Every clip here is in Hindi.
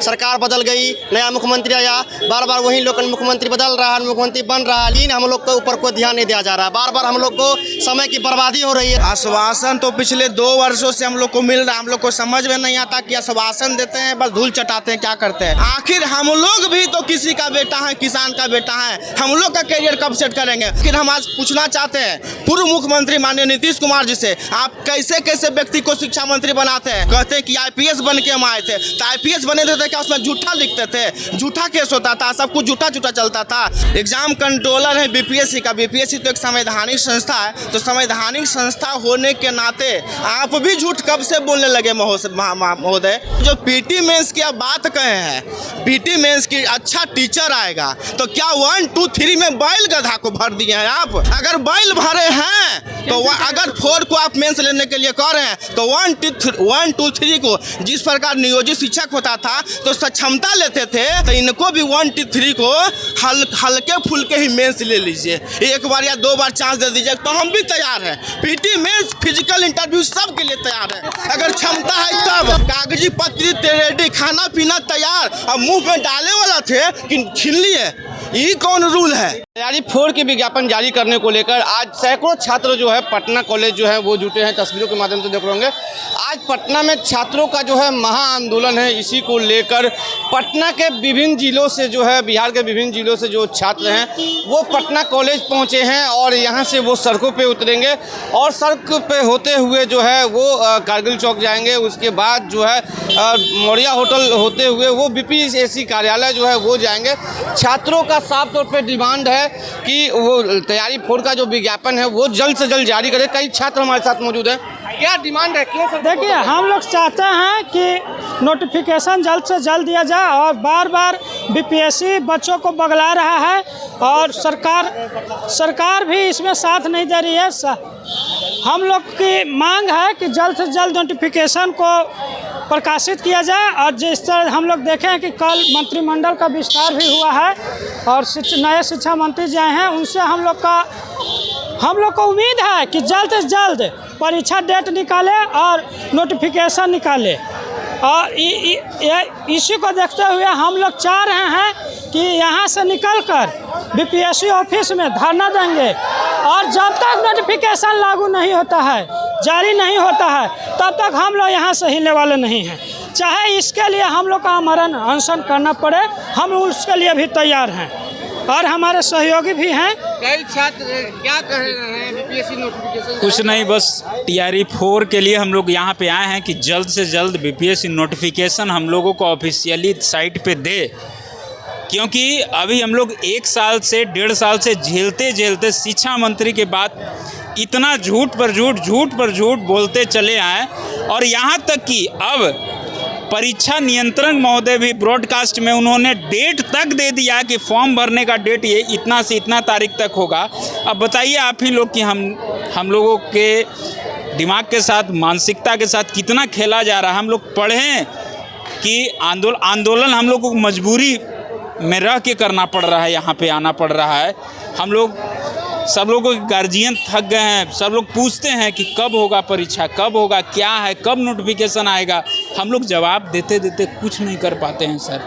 सरकार बदल गई, नया मुख्यमंत्री आया, बार बार वही लोग मुख्यमंत्री बदल रहा है, मुख्यमंत्री बन रहा है, लेकिन हम लोग के ऊपर कोई ध्यान नहीं दिया जा रहा है। बार बार हम लोग को समय की बर्बादी हो रही है। आश्वासन तो पिछले 2 वर्षों से हम लोग को मिल रहा है, हम लोग को समझ में नहीं आता कि आश्वासन देते हैं बस धूल चटाते हैं, क्या करते हैं। आखिर हम लोग भी तो किसी का बेटा है, किसान का बेटा है, हम लोग का करियर कब सेट करेंगे। फिर हम आज पूछना चाहते हैं पूर्व मुख्यमंत्री माननीय नीतीश कुमार जी से, आप कैसे कैसे व्यक्ति को शिक्षा मंत्री बनाते हैं। कहते हैं कि IPS बन के हम आए थे, तो IPS बने थे क्या उसमें झूठा लिखते थे, झूठा केस होता था, सब कुछ झूठा झूठा चलता था। एग्जाम कंट्रोलर है BPSC का, BPSC तो एक संवैधानिक संस्था है, तो संवैधानिक संस्था होने के नाते आप भी झूठ कब से बोलने लगे महोदय। जो PT मेंस की आप बात कहे हैं, PT मेंस की अच्छा टीचर आएगा तो क्या 1 2 3 में बैल गधा को भर दिए हैं आप। अगर बैल भरे हैं तो अगर 4 को आप मेंस लेने के लिए कह रहे हैं तो 1 2 3 को जिस प्रकार नियोजित शिक्षक होता था तो सक्षमता लेते थे, तो इनको भी 1 2 3 को हल्के फुल्के ही मेंस ले लीजिए, एक बार या 2 बार चांस दे दीजिए तो हम भी तैयार हैं। PT मेंस फिजिकल इंटरव्यू सब के लिए तैयार है, अगर क्षमता है तब। कागजी पत्र रेडी, खाना पीना तैयार, अब मुंह में डाले वाला थे कि छीन लिए, ये कौन रूल है। तैयारी 4 की विज्ञापन जारी करने को लेकर आज सैकड़ों छात्र जो है पटना कॉलेज जो है वो जुटे हैं, तस्वीरों के माध्यम से देख रहे होंगे। आज पटना में छात्रों का जो है महा आंदोलन है, इसी को लेकर पटना के विभिन्न जिलों से जो है, बिहार के विभिन्न जिलों से जो छात्र हैं वो पटना कॉलेज पहुंचे हैं और यहाँ से वो सड़कों पे उतरेंगे और सड़क पे होते हुए जो है वो कारगिल चौक जाएंगे। उसके बाद जो है मौर्या होटल होते हुए वो BPSC कार्यालय जो है वो जाएंगे। छात्रों का साफ तौर पर डिमांड है कि वो तैयारी 4 का जो विज्ञापन है वो जल्द से जल्द जारी करे। कई छात्र हमारे साथ मौजूद हैं, क्या डिमांड है, क्यों सर? देखिए, हम लोग चाहते हैं कि नोटिफिकेशन जल्द से जल्द दिया जाए और बार बार BPSC बच्चों को बगला रहा है और सरकार भी इसमें साथ नहीं दे रही है। हम लोग की मांग है कि जल्द से जल्द नोटिफिकेशन को प्रकाशित किया जाए और जिस तरह हम लोग देखें कि कल मंत्रिमंडल का विस्तार भी हुआ है और नए शिक्षा मंत्री जो हैं उनसे हम लोग को उम्मीद है कि जल्द से जल्द परीक्षा डेट निकाले और नोटिफिकेशन निकाले। और इसी को देखते हुए हम लोग चाह रहे हैं कि यहाँ से निकलकर BPSC ऑफिस में धरना देंगे और जब तक नोटिफिकेशन लागू नहीं होता है, जारी नहीं होता है, तब तक हम लोग यहाँ से हिलने वाले नहीं हैं। चाहे इसके लिए हम लोग का आमरण अनशन करना पड़े, हम उसके लिए भी तैयार हैं और हमारे सहयोगी भी हैं। कई छात्र क्या कह रहे हैं BPSC नोटिफिकेशन? कुछ नहीं, बस तैयारी 4 के लिए हम लोग यहाँ पे आए हैं कि जल्द से जल्द BPSC नोटिफिकेशन हम लोगों को ऑफिशियली साइट पे दे, क्योंकि अभी हम लोग 1 साल से 1.5 साल से झेलते शिक्षा मंत्री के बाद इतना झूठ पर झूठ बोलते चले आए और यहाँ तक कि अब परीक्षा नियंत्रक महोदय भी ब्रॉडकास्ट में उन्होंने डेट तक दे दिया कि फॉर्म भरने का डेट ये इतना से इतना तारीख तक होगा। अब बताइए आप ही लोग कि हम लोगों के दिमाग के साथ, मानसिकता के साथ कितना खेला जा रहा है। हम लोग पढ़ें कि आंदोलन हम लोग को मजबूरी में रह के करना पड़ रहा है, यहाँ पे आना पड़ रहा है। हम लोग सब लोगों के गार्जियन थक गए हैं, सब लोग पूछते हैं कि कब होगा परीक्षा, कब होगा, क्या है, कब नोटिफिकेशन आएगा। हम लोग जवाब देते कुछ नहीं कर पाते हैं सर।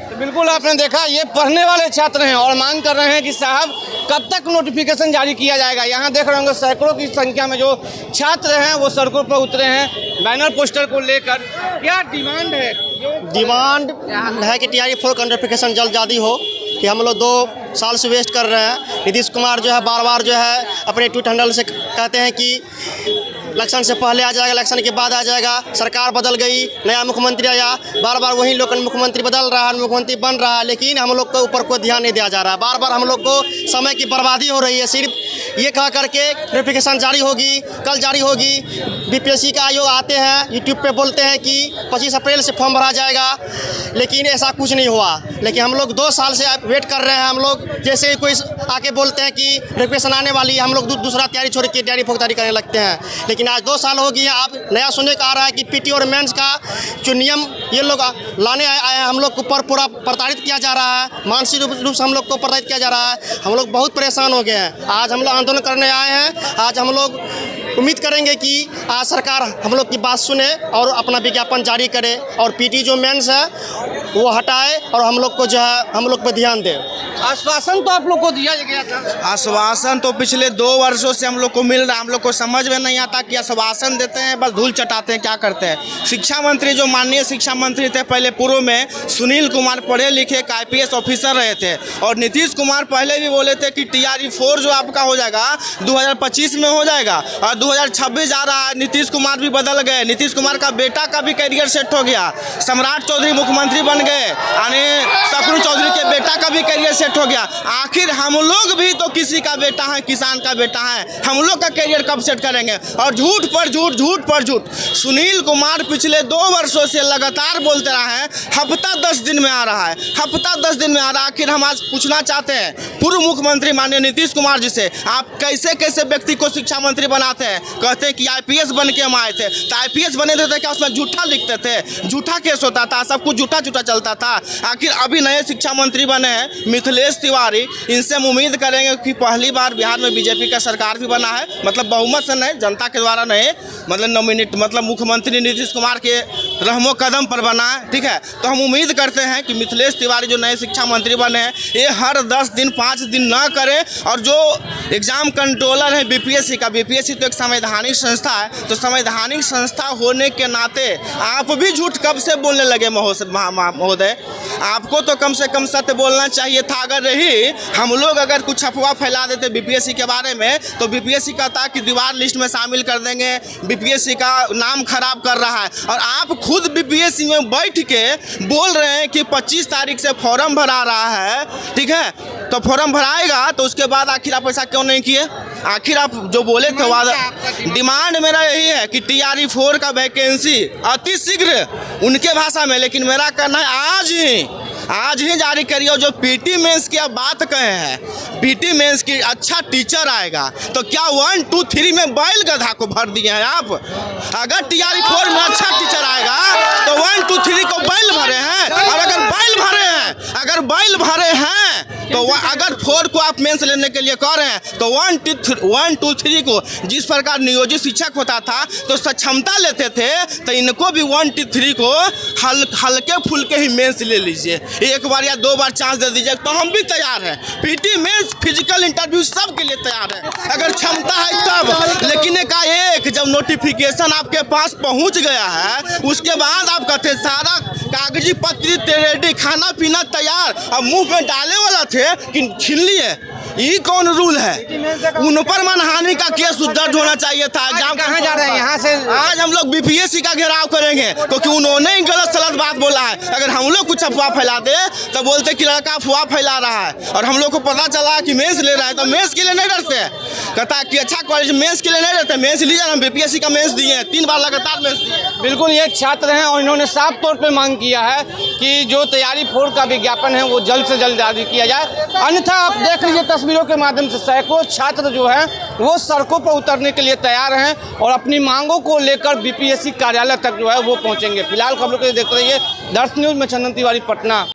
तो बिल्कुल आपने देखा, ये पढ़ने वाले छात्र हैं और मांग कर रहे हैं कि साहब कब तक नोटिफिकेशन जारी किया जाएगा। यहाँ देख रहे होंगे सैकड़ों की संख्या में जो छात्र हैं वो सड़कों पर उतरे हैं बैनर पोस्टर को लेकर। क्या डिमांड है? डिमांड है कि तैयारी 4 का नोटिफिकेशन जल्द जारी हो, कि हम लोग 2 साल से वेस्ट कर रहे हैं। नीतीश कुमार जो है बार बार जो है अपने ट्वीट हैंडल से कहते हैं कि इलेक्शन से पहले आ जाएगा, इलेक्शन के बाद आ जाएगा, सरकार बदल गई, नया मुख्यमंत्री आया, बार बार वही लोग मुख्यमंत्री बदल रहा है, मुख्यमंत्री बन रहा है, लेकिन हम लोग के ऊपर कोई ध्यान नहीं दिया जा रहा है। बार बार हम लोग को समय की बर्बादी हो रही है। सिर्फ ये कह करके नोटिफिकेशन जारी होगी, कल जारी होगी। BPSC का आयोग आते हैं, यूट्यूब पे बोलते हैं कि 25 अप्रैल से फॉर्म भरा जाएगा, लेकिन ऐसा कुछ नहीं हुआ। लेकिन हम लोग 2 साल से वेट कर रहे हैं। हम लोग जैसे ही कोई आके बोलते हैं कि नोटिफिकेशन आने वाली है, हम लोग दूसरा तैयारी छोड़ के तैयारी फोकतारी करने लगते हैं। लेकिन आज 2 साल हो गई है। अब नया सुनने का आ रहा है कि PT और मेंस का जो नियम ये लोग लाने आए हैं, हम लोग के ऊपर पूरा प्रताड़ित किया जा रहा है, मानसिक रूप से हम लोग को प्रताड़ित किया जा रहा है। हम लोग बहुत परेशान हो गए हैं। आज हम लोग आंदोलन करने आए हैं। आज हम लोग उम्मीद करेंगे कि आज सरकार हम लोग की बात सुने और अपना विज्ञापन जारी करे और PT जो मेंस है वो हटाए और हम लोग को जो है हम लोग पे ध्यान दे। आश्वासन तो आप लोग को दिया गया था। आश्वासन तो पिछले 2 वर्षों से हम लोग को मिल रहा है, हम लोग को समझ में नहीं आता कि आश्वासन देते हैं बस धूल चटाते हैं, क्या करते हैं। शिक्षा मंत्री जो माननीय शिक्षा मंत्री थे पहले पूर्व में, सुनील कुमार पढ़े लिखे एक IPS ऑफिसर रहे थे, और नीतीश कुमार पहले भी बोले थे कि TRE 4 जो आपका हो जाएगा 2025 में हो जाएगा, और 2026 जा रहा है, नीतीश कुमार भी बदल गए। नीतीश कुमार का बेटा का भी करियर सेट हो गया, सम्राट चौधरी मुख्यमंत्री बन गए, यानी शकुनी चौधरी के बेटा का भी करियर सेट हो गया। आखिर हम लोग भी तो किसी का बेटा है, किसान का बेटा है, हम लोग का करियर कब सेट करेंगे। और झूठ पर झूठ, झूठ पर झूठ। सुनील कुमार पिछले 2 वर्षों से लगातार बोलते रहे हैं हफ्ता 10 दिन में आ रहा है, हफ्ता 10 दिन में आ रहा है। आखिर हम आज पूछना चाहते हैं पूर्व मुख्यमंत्री माननीय नीतीश कुमार जी से, आप कैसे कैसे व्यक्ति को शिक्षा मंत्री बनाते हैं। कहते हैं कि IPS बन के हम आए थे, तो IPS बने थे क्या उसमें झूठा लिखते थे, झूठा केस होता था, सब कुछ झूठा झूठा चलता था। आखिर अभी नए शिक्षा मंत्री बने हैं मिथिलेश तिवारी, इनसे हम उम्मीद करेंगे कि पहली बार बिहार में BJP का सरकार भी बना है, मतलब बहुमत से नहीं, जनता के द्वारा नहीं, मतलब नॉमिनेट, मतलब मुख्यमंत्री नीतीश कुमार के रहमो कदम पर बना है, ठीक है। तो हम उम्मीद करते हैं कि मिथिलेश तिवारी जो नए शिक्षा मंत्री बने हैं ये हर 10 दिन 5 दिन ना करें, और जो एग्जाम कंट्रोलर है BPSC का, BPSC तो एक संवैधानिक संस्था है, तो संवैधानिक संस्था होने के नाते आप भी झूठ कब से बोलने लगे महोदय। आपको तो कम से कम सत्य बोलना चाहिए था। अगर रही हम लोग अगर कुछ अफवाह फैला देते BPSC के बारे में, तो BPSC कहता कि दीवार लिस्ट में शामिल कर देंगे, BPSC का नाम खराब कर रहा है। और आप खुद BPSC में बैठ के बोल रहे हैं कि 25 तारीख से फॉर्म भरा रहा है, ठीक है। तो फॉर्म भराएगा तो उसके बाद आखिर आप ऐसा क्यों नहीं किए। आखिर आप जो बोले थे वादा, डिमांड मेरा यही है कि TRE 4 का वैकेंसी अति शीघ्र उनके भाषा में, लेकिन मेरा कहना है आज ही जारी करिए। और जो PT मेंस की आप बात कहे हैं, PT मेंस की अच्छा टीचर आएगा, तो क्या 1 2 3 में बैल गधा को भर दिए हैं आप। अगर TRE 4 में अच्छा टीचर आएगा तो 1 2 3 को बैल भरे हैं, और अगर बैल भरे हैं, अगर बैल भरे हैं तो अगर 4 को आप मेंस लेने के लिए कह रहे हैं तो 1 2 3 को जिस प्रकार नियोजित शिक्षक होता था तो सक्षमता लेते थे, तो इनको भी 1 2 3 को हल्के फुल्के ही मेंस ले लीजिए, एक बार या 2 बार चांस दे दीजिए, तो हम भी तैयार हैं। PT मेंस फिजिकल इंटरव्यू सब के लिए तैयार है अगर क्षमता है तब। लेकिन एक जब नोटिफिकेशन आपके पास पहुंच गया है, उसके बाद आप कहते सारा कागजी पत्र रेडी, खाना पीना तैयार, अब मुंह में डाले वाला थे कि छीन लिए। ये कौन रूल है। उन पर मानहानि का केस दर्ज होना चाहिए था। एग्जाम कहाँ जा रहे हैं यहाँ से? आज हम लोग BPSC का घेराव करेंगे क्योंकि उन्होंने ही गलत सलत बात बोला है। अगर हम लोग कुछ अफवाह फैला दे तो बोलते कि लड़का अफवाह फैला रहा है, और हम लोग को पता चला कि मेंस ले रहा है तो मेंस के लिए नहीं डरते। कहता है कि अच्छा कॉलेज मेंस के लिए नहीं डरते, मेंस लीजिए। हम BPSC का मेंस दिए हैं, 3 बार लगातार मेंस दिए। बिल्कुल, ये छात्र हैं और इन्होंने साफ तौर पे मांग किया है कि जो तैयारी 4 का विज्ञापन है वो जल्द से जल्द जारी किया जाए, अन्यथा आप देख लीजिए तस्वीरों के माध्यम से सैकड़ों छात्र जो हैं वो सड़कों पर उतरने के लिए तैयार हैं और अपनी मांगों को लेकर BPSC कार्यालय तक जो है वो पहुंचेंगे। फिलहाल खबरों को देखते रहिए दर्श न्यूज़ में। चंदन तिवारी, पटना।